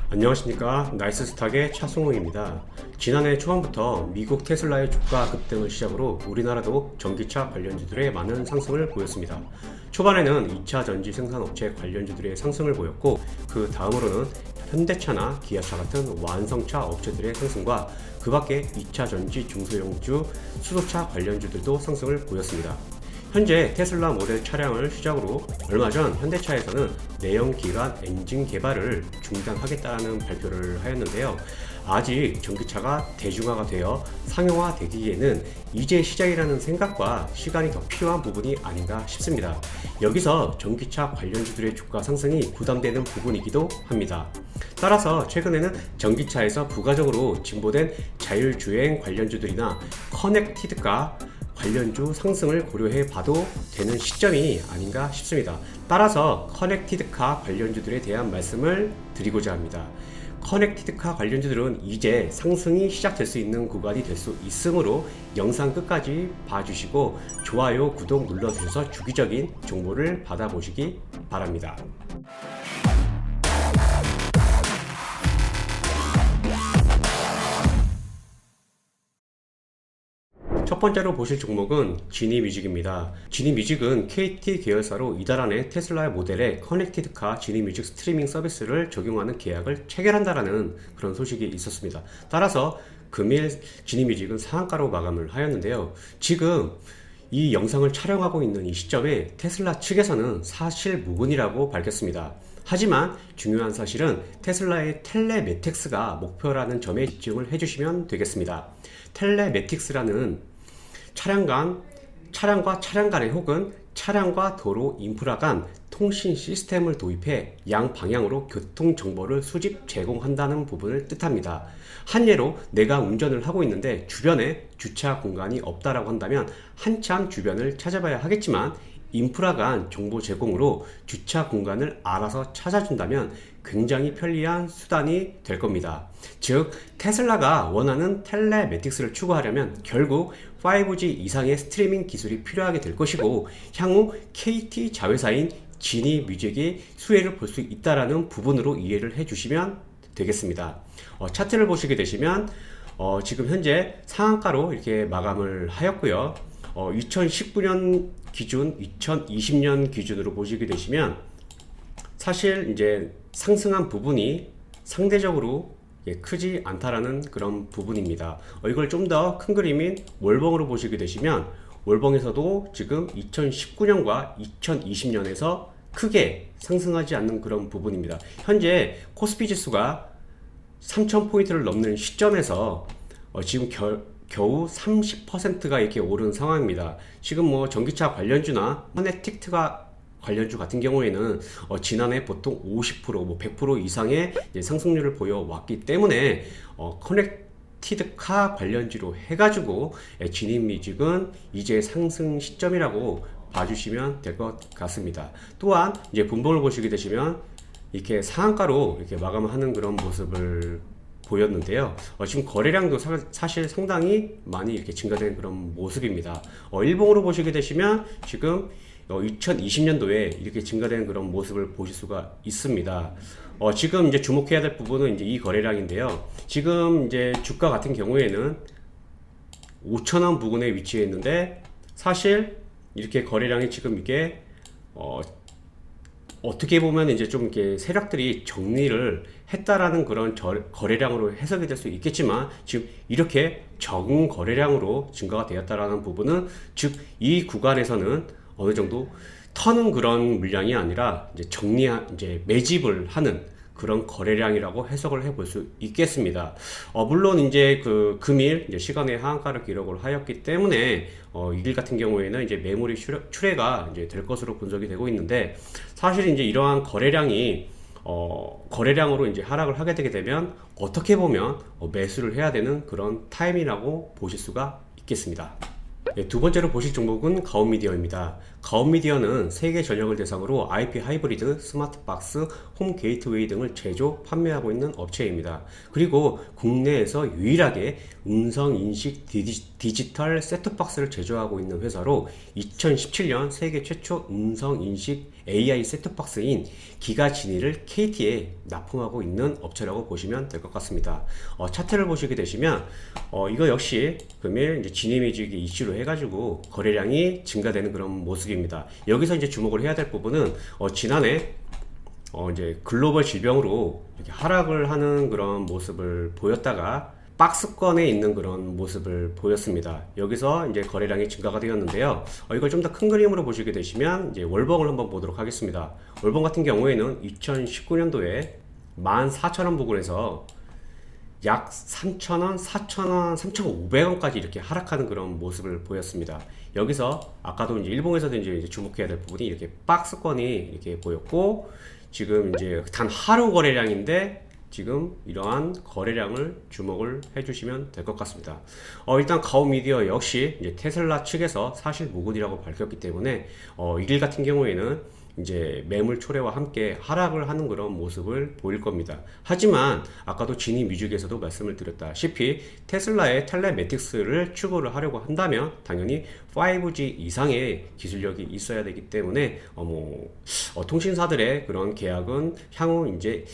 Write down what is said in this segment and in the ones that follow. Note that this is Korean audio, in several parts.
안녕하십니까. 나이스스탁의 차승호입니다. 지난해 초반부터 미국 테슬라의 주가 급등을 시작으로 우리나라도 전기차 관련주들의 많은 상승을 보였습니다. 초반에는 2차 전지 생산업체 관련주들의 상승을 보였고, 그 다음으로는 현대차나 기아차 같은 완성차 업체들의 상승과 그 밖에 2차 전지 중소형주 수소차 관련주들도 상승을 보였습니다. 현재 테슬라 모델 차량을 시작으로 얼마 전 현대차에서는 내연기관 엔진 개발을 중단하겠다는 발표를 하였는데요. 아직 전기차가 대중화가 되어 상용화되기에는 이제 시작이라는 생각과 시간이 더 필요한 부분이 아닌가 싶습니다. 여기서 전기차 관련주들의 주가 상승이 부담되는 부분이기도 합니다. 따라서 최근에는 전기차에서 부가적으로 진보된 자율주행 관련주들이나 커넥티드카 관련주 상승을 고려해 봐도 되는 시점이 아닌가 싶습니다. 따라서 커넥티드카 관련주들에 대한 말씀을 드리고자 합니다. 커넥티드카 관련주들은 이제 상승이 시작될 수 있는 구간이 될 수 있으므로 영상 끝까지 봐주시고 좋아요, 구독 눌러주셔서 주기적인 정보를 받아보시기 바랍니다. 첫 번째로 보실 종목은 지니뮤직입니다. 지니뮤직은 KT 계열사로 이달 안에 테슬라 모델의 커넥티드카 지니뮤직 스트리밍 서비스를 적용하는 계약을 체결한다라는 그런 소식이 있었습니다. 따라서 금일 지니뮤직은 상한가로 마감을 하였는데요. 지금 이 영상을 촬영하고 있는 이 시점에 테슬라 측에서는 사실무근이라고 밝혔습니다. 하지만 중요한 사실은 테슬라의 텔레매틱스가 목표라는 점에 집중을 해주시면 되겠습니다. 텔레매틱스라는 차량과 차량 간의 혹은 차량과 도로 인프라 간 통신 시스템을 도입해 양방향으로 교통 정보를 수집 제공한다는 부분을 뜻합니다. 한 예로 내가 운전을 하고 있는데 주변에 주차 공간이 없다라고 한다면 한참 주변을 찾아봐야 하겠지만 인프라 간 정보 제공으로 주차 공간을 알아서 찾아준다면 굉장히 편리한 수단이 될 겁니다. 즉 테슬라가 원하는 텔레매틱스를 추구하려면 결국 5G 이상의 스트리밍 기술이 필요하게 될 것이고, 향후 KT 자회사인 지니뮤직이 수혜를 볼 수 있다는 부분으로 이해를 해주시면 되겠습니다. 차트를 보시게 되시면 지금 현재 상한가로 이렇게 마감을 하였고요. 2019년 기준, 2020년 기준으로 보시게 되시면 사실 이제 상승한 부분이 상대적으로 크지 않다라는 그런 부분입니다. 이걸 좀 더 큰 그림인 월봉으로 보시게 되시면 월봉에서도 지금 2019년과 2020년에서 크게 상승하지 않는 그런 부분입니다. 현재 코스피 지수가 3000포인트를 넘는 시점에서 지금 겨우 30%가 이렇게 오른 상황입니다. 지금 뭐 전기차 관련주나 커넥티드카 관련주 같은 경우에는 지난해 보통 50%, 100% 이상의 상승률을 보여왔기 때문에 커넥티드카 관련주로 해가지고 지니뮤직은 이제 상승 시점이라고 봐주시면 될 것 같습니다. 또한 이제 분봉을 보시게 되시면 이렇게 상한가로 이렇게 마감하는 그런 모습을 보였는데요. 지금 거래량도 사실 상당히 많이 이렇게 증가된 그런 모습입니다. 일봉으로 보시게 되시면 지금 2020년도에 이렇게 증가된 그런 모습을 보실 수가 있습니다. 지금 이제 주목해야 될 부분은 이제 이 거래량인데요. 지금 이제 주가 같은 경우에는 5,000원 부근에 위치해 있는데 사실 이렇게 거래량이 지금 이게 어떻게 보면 이제 좀 이렇게 세력들이 정리를 했다라는 그런 거래량으로 해석이 될 수 있겠지만 지금 이렇게 적은 거래량으로 증가가 되었다라는 부분은 즉 이 구간에서는 어느 정도 터는 그런 물량이 아니라 이제 매집을 하는 그런 거래량이라고 해석을 해볼 수 있겠습니다. 물론 이제 그 금일 이제 시간의 하한가를 기록을 하였기 때문에 이일 같은 경우에는 이제 매물이 출회가 이제 될 것으로 분석이 되고 있는데, 사실 이제 이러한 거래량이 거래량으로 이제 하락을 하게 되게 되면 어떻게 보면 매수를 해야 되는 그런 타임이라고 보실 수가 있겠습니다. 두 번째로 보실 종목은 가온미디어입니다. 가온미디어는 세계 전역을 대상으로 IP 하이브리드, 스마트박스, 홈 게이트웨이 등을 제조, 판매하고 있는 업체입니다. 그리고 국내에서 유일하게 음성인식 디지털 셋톱박스를 제조하고 있는 회사로 2017년 세계 최초 음성인식 AI 셋톱박스인 기가지니를 KT에 납품하고 있는 업체라고 보시면 될 것 같습니다. 차트를 보시게 되시면 이거 역시 금일 이제 지니뮤직이 이슈로 해가지고 거래량이 증가되는 그런 모습입니다. 여기서 이제 주목을 해야 될 부분은 지난해 이제 글로벌 질병으로 이렇게 하락을 하는 그런 모습을 보였다가 박스권에 있는 그런 모습을 보였습니다. 여기서 이제 거래량이 증가가 되었는데요. 이걸 좀 더 큰 그림으로 보시게 되시면 이제 월봉을 한번 보도록 하겠습니다. 월봉 같은 경우에는 2019년도에 14,000원 부근에서 약 3,000원, 4,000원, 3,500원까지 이렇게 하락하는 그런 모습을 보였습니다. 여기서 아까도 이제 일봉에서도 이제 주목해야 될 부분이 이렇게 박스권이 이렇게 보였고, 지금 이제 단 하루 거래량인데 지금 이러한 거래량을 주목을 해주시면 될 것 같습니다. 일단 가오미디어 역시 이제 테슬라 측에서 사실 무근이라고 밝혔기 때문에 이길 같은 경우에는 이제 매물 초래와 함께 하락을 하는 그런 모습을 보일 겁니다. 하지만 아까도 지니뮤직에서도 말씀을 드렸다시피 테슬라의 텔레매틱스를 추구를 하려고 한다면 당연히 5G 이상의 기술력이 있어야 되기 때문에 통신사들의 그런 계약은 향후 이제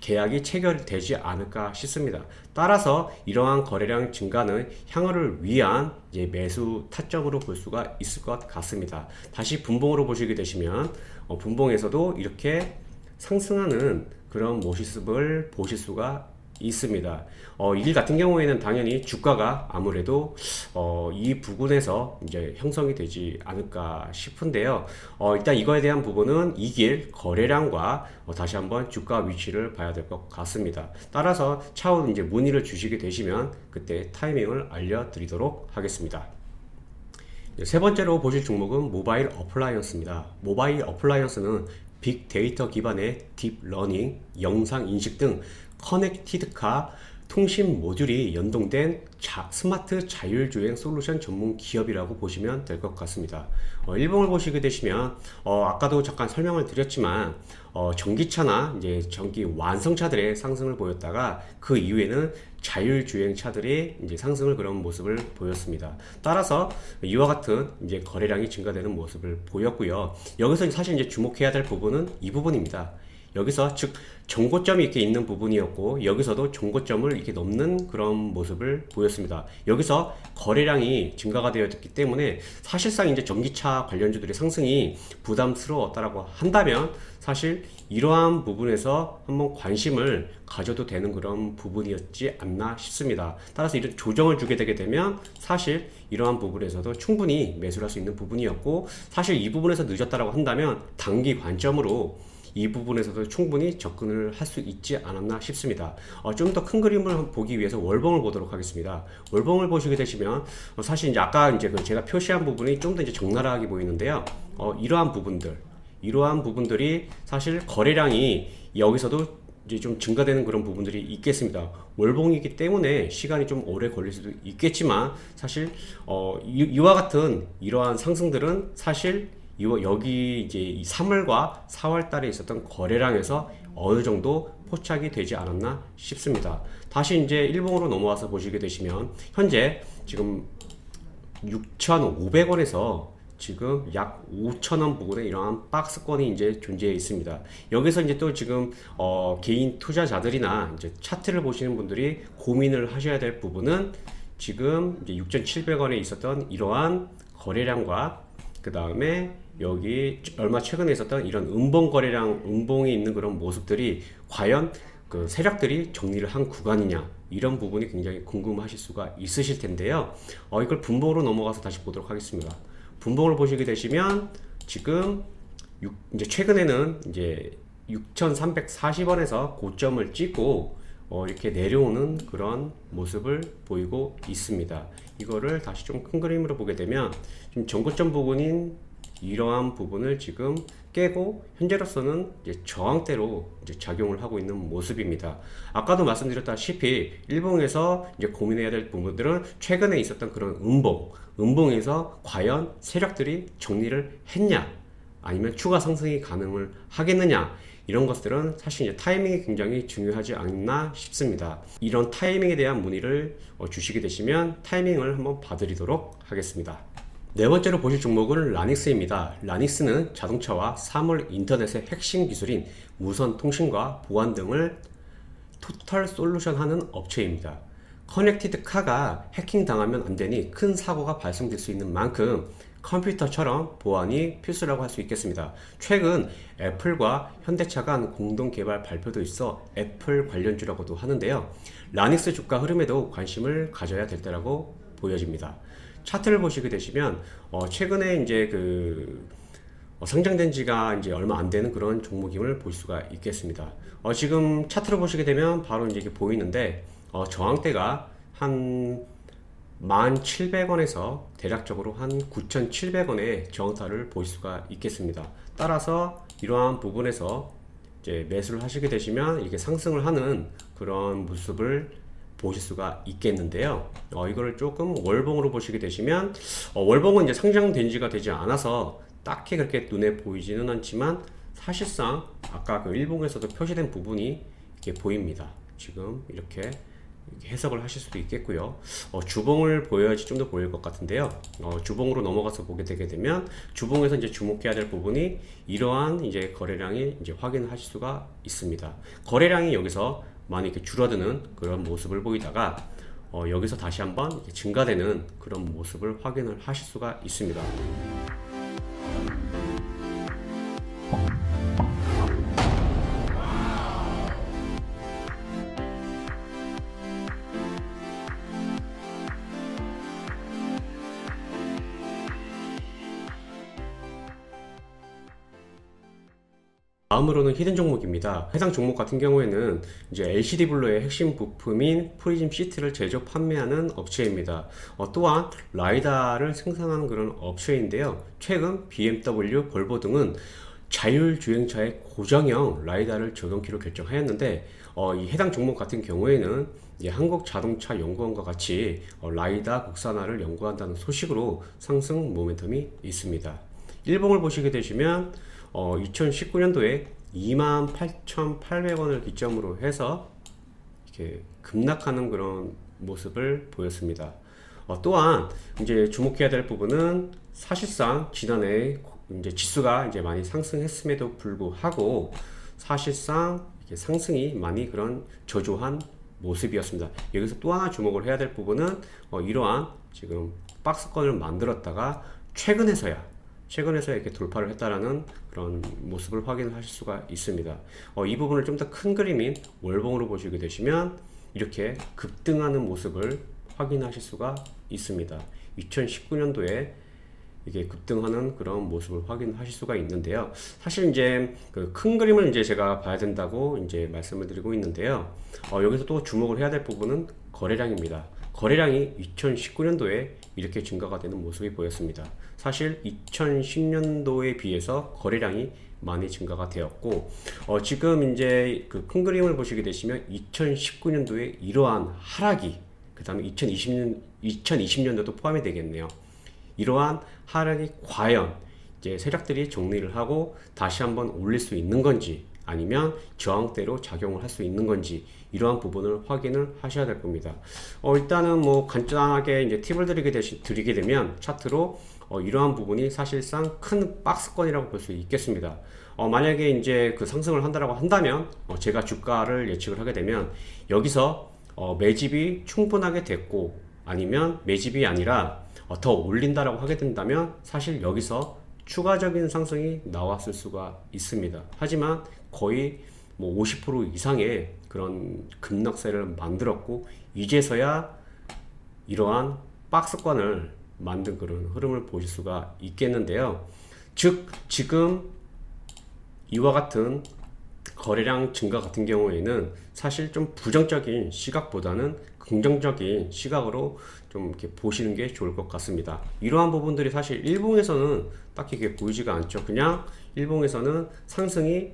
계약이 체결되지 않을까 싶습니다. 따라서 이러한 거래량 증가는 향후를 위한 이제 매수 타점으로 볼 수가 있을 것 같습니다. 다시 분봉으로 보시게 되시면 분봉에서도 이렇게 상승하는 그런 모습을 보실 수가 있습니다. 일 같은 경우에는 당연히 주가가 아무래도 이 부근에서 이제 형성이 되지 않을까 싶은데요. 일단 이거에 대한 부분은 이길 거래량과 다시 한번 주가 위치를 봐야 될 것 같습니다. 따라서 차후 이제 문의를 주시게 되시면 그때 타이밍을 알려드리도록 하겠습니다. 세 번째로 보실 종목은 모바일 어플라이언스입니다. 모바일 어플라이언스는 빅데이터 기반의 딥러닝, 영상 인식 등 커넥티드카 통신 모듈이 연동된 스마트 자율주행 솔루션 전문 기업이라고 보시면 될 것 같습니다. 일봉을 보시게 되시면 아까도 잠깐 설명을 드렸지만 전기차나 이제 전기 완성차들의 상승을 보였다가 그 이후에는 자율주행차들이 이제 상승을 그런 모습을 보였습니다. 따라서 이와 같은 이제 거래량이 증가되는 모습을 보였고요. 여기서 사실 이제 주목해야 될 부분은 이 부분입니다. 여기서 즉 정고점이 이렇게 있는 부분이었고 여기서도 정고점을 이렇게 넘는 그런 모습을 보였습니다. 여기서 거래량이 증가가 되었기 때문에 사실상 이제 전기차 관련주들의 상승이 부담스러웠다라고 한다면 사실 이러한 부분에서 한번 관심을 가져도 되는 그런 부분이었지 않나 싶습니다. 따라서 이런 조정을 주게 되게 되면 사실 이러한 부분에서도 충분히 매수를 할 수 있는 부분이었고 사실 이 부분에서 늦었다라고 한다면 단기 관점으로 이 부분에서도 충분히 접근을 할 수 있지 않았나 싶습니다. 좀 더 큰 그림을 보기 위해서 월봉을 보도록 하겠습니다. 월봉을 보시게 되시면 사실 이제 아까 이제 제가 표시한 부분이 좀 더 이제 적나라하게 보이는데요. 이러한 부분들이 사실 거래량이 여기서도 이제 좀 증가되는 그런 부분들이 있겠습니다. 월봉이기 때문에 시간이 좀 오래 걸릴 수도 있겠지만 사실 이와 같은 이러한 상승들은 사실 여기 이제 이 3월과 4월 달에 있었던 거래량에서 어느 정도 포착이 되지 않았나 싶습니다. 다시 이제 일봉으로 넘어와서 보시게 되시면 현재 지금 6,500원에서 지금 약 5,000원 부근에 이러한 박스권이 이제 존재해 있습니다. 여기서 이제 또 지금 개인 투자자들이나 이제 차트를 보시는 분들이 고민을 하셔야 될 부분은 지금 이제 6,700원에 있었던 이러한 거래량과 그 다음에 여기 얼마 최근에 있었던 이런 음봉 거래량, 음봉이 있는 그런 모습들이 과연 그 세력들이 정리를 한 구간이냐, 이런 부분이 굉장히 궁금하실 수가 있으실 텐데요. 이걸 분봉으로 넘어가서 다시 보도록 하겠습니다. 분봉을 보시게 되시면 지금 이제 최근에는 이제 6,340원에서 고점을 찍고 이렇게 내려오는 그런 모습을 보이고 있습니다. 이거를 다시 좀 큰 그림으로 보게 되면 지금 전고점 부분인 이러한 부분을 지금 깨고 현재로서는 이제 저항대로 이제 작용을 하고 있는 모습입니다. 아까도 말씀드렸다시피 일봉에서 이제 고민해야 될 부분들은 최근에 있었던 그런 음봉에서 과연 세력들이 정리를 했냐, 아니면 추가 상승이 가능을 하겠느냐, 이런 것들은 사실 이제 타이밍이 굉장히 중요하지 않나 싶습니다. 이런 타이밍에 대한 문의를 주시게 되시면 타이밍을 한번 봐드리도록 하겠습니다. 네 번째로 보실 종목은 라닉스입니다. 라닉스는 자동차와 사물 인터넷의 핵심 기술인 무선 통신과 보안 등을 토탈 솔루션 하는 업체입니다. 커넥티드 카가 해킹 당하면 안 되니 큰 사고가 발생될 수 있는 만큼 컴퓨터처럼 보안이 필수라고 할 수 있겠습니다. 최근 애플과 현대차 간 공동 개발 발표도 있어 애플 관련주라고도 하는데요. 라닉스 주가 흐름에도 관심을 가져야 될 때라고 보여집니다. 차트를 보시게 되시면 최근에 이제 상장된 지가 이제 얼마 안 되는 그런 종목임을 볼 수가 있겠습니다. 지금 차트를 보시게 되면 바로 이제 이게 보이는데 저항대가 한 1,700원에서 대략적으로 한 9,700원의 저항타를 볼 수가 있겠습니다. 따라서 이러한 부분에서 이제 매수를 하시게 되시면 이렇게 상승을 하는 그런 모습을 보실 수가 있겠는데요. 이거를 조금 월봉으로 보시게 되시면 월봉은 이제 상장된 지가 되지 않아서 딱히 그렇게 눈에 보이지는 않지만 사실상 아까 그 일봉에서도 표시된 부분이 이렇게 보입니다. 지금 이렇게 해석을 하실 수도 있겠고요. 주봉을 보여야지 좀 더 보일 것 같은데요. 주봉으로 넘어가서 보게 되게 되면 주봉에서 이제 주목해야 될 부분이 이러한 이제 거래량이 이제 확인을 하실 수가 있습니다. 거래량이 여기서 많이 이렇게 줄어드는 그런 모습을 보이다가 여기서 다시 한번 이렇게 증가되는 그런 모습을 확인을 하실 수가 있습니다. 다음으로는 히든 종목입니다. 해당 종목 같은 경우에는 이제 LCD 블루의 핵심 부품인 프리즘 시트를 제조 판매하는 업체입니다. 또한 라이다를 생산하는 그런 업체인데요. 최근 BMW, 볼보 등은 자율주행차의 고정형 라이다를 적용키로 결정하였는데 이 해당 종목 같은 경우에는 이제 한국자동차연구원과 같이 라이다 국산화를 연구한다는 소식으로 상승 모멘텀이 있습니다. 일봉을 보시게 되시면 2019년도에 28,800원을 기점으로 해서 이렇게 급락하는 그런 모습을 보였습니다. 또한 이제 주목해야 될 부분은 사실상 지난해 이제 지수가 이제 많이 상승했음에도 불구하고 사실상 이렇게 상승이 많이 그런 저조한 모습이었습니다. 여기서 또 하나 주목을 해야 될 부분은 이러한 지금 박스권을 만들었다가 최근에서야 이렇게 돌파를 했다라는 그런 모습을 확인을 하실 수가 있습니다. 이 부분을 좀 더 큰 그림인 월봉으로 보시게 되시면 이렇게 급등하는 모습을 확인하실 수가 있습니다. 2019년도에 이게 급등하는 그런 모습을 확인하실 수가 있는데요. 사실 이제 그 큰 그림을 이제 제가 봐야 된다고 이제 말씀을 드리고 있는데요. 여기서 또 주목을 해야 될 부분은 거래량입니다. 거래량이 2019년도에 이렇게 증가가 되는 모습이 보였습니다. 사실 2010년도에 비해서 거래량이 많이 증가가 되었고 지금 이제 그 큰 그림을 보시게 되시면 2019년도에 이러한 하락이 그 다음에 2020년도도 포함이 되겠네요. 이러한 하락이 과연 이제 세력들이 정리를 하고 다시 한번 올릴 수 있는 건지 아니면 저항대로 작용을 할 수 있는 건지 이러한 부분을 확인을 하셔야 될 겁니다. 일단은 뭐 간단하게 이제 팁을 드리게 되면 차트로 이러한 부분이 사실상 큰 박스권이라고 볼 수 있겠습니다. 만약에 이제 그 상승을 한다라고 한다면 제가 주가를 예측을 하게 되면 여기서 매집이 충분하게 됐고 아니면 매집이 아니라 더 올린다라고 하게 된다면 사실 여기서 추가적인 상승이 나왔을 수가 있습니다. 하지만 거의 뭐 50% 이상의 그런 급락세를 만들었고 이제서야 이러한 박스권을 만든 그런 흐름을 보실 수가 있겠는데요. 즉 지금 이와 같은 거래량 증가 같은 경우에는 사실 좀 부정적인 시각보다는 긍정적인 시각으로 좀 이렇게 보시는 게 좋을 것 같습니다. 이러한 부분들이 사실 일봉에서는 딱히 이게 보이지가 않죠. 그냥 일봉에서는 상승이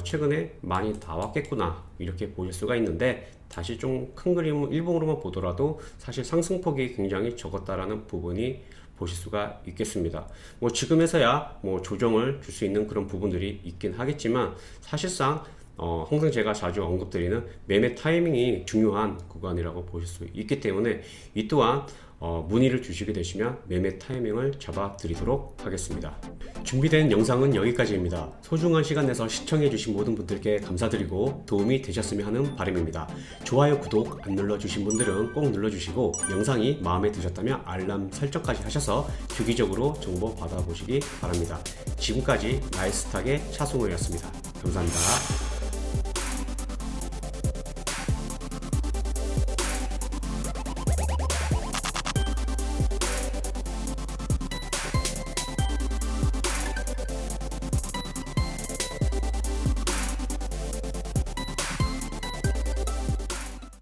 최근에 많이 나왔겠구나 이렇게 보실 수가 있는데 다시 좀 큰 그림을 일봉으로만 보더라도 사실 상승폭이 굉장히 적었다라는 부분이 보실 수가 있겠습니다. 뭐 지금에서야 뭐 조정을 줄 수 있는 그런 부분들이 있긴 하겠지만 사실상 항상 제가 자주 언급드리는 매매 타이밍이 중요한 구간이라고 보실 수 있기 때문에 이 또한 문의를 주시게 되시면 매매 타이밍을 잡아 드리도록 하겠습니다. 준비된 영상은 여기까지입니다. 소중한 시간 내서 시청해 주신 모든 분들께 감사드리고 도움이 되셨으면 하는 바람입니다. 좋아요, 구독 안 눌러주신 분들은 꼭 눌러주시고 영상이 마음에 드셨다면 알람 설정까지 하셔서 주기적으로 정보 받아보시기 바랍니다. 지금까지 나이스탁의 차승호였습니다. 감사합니다.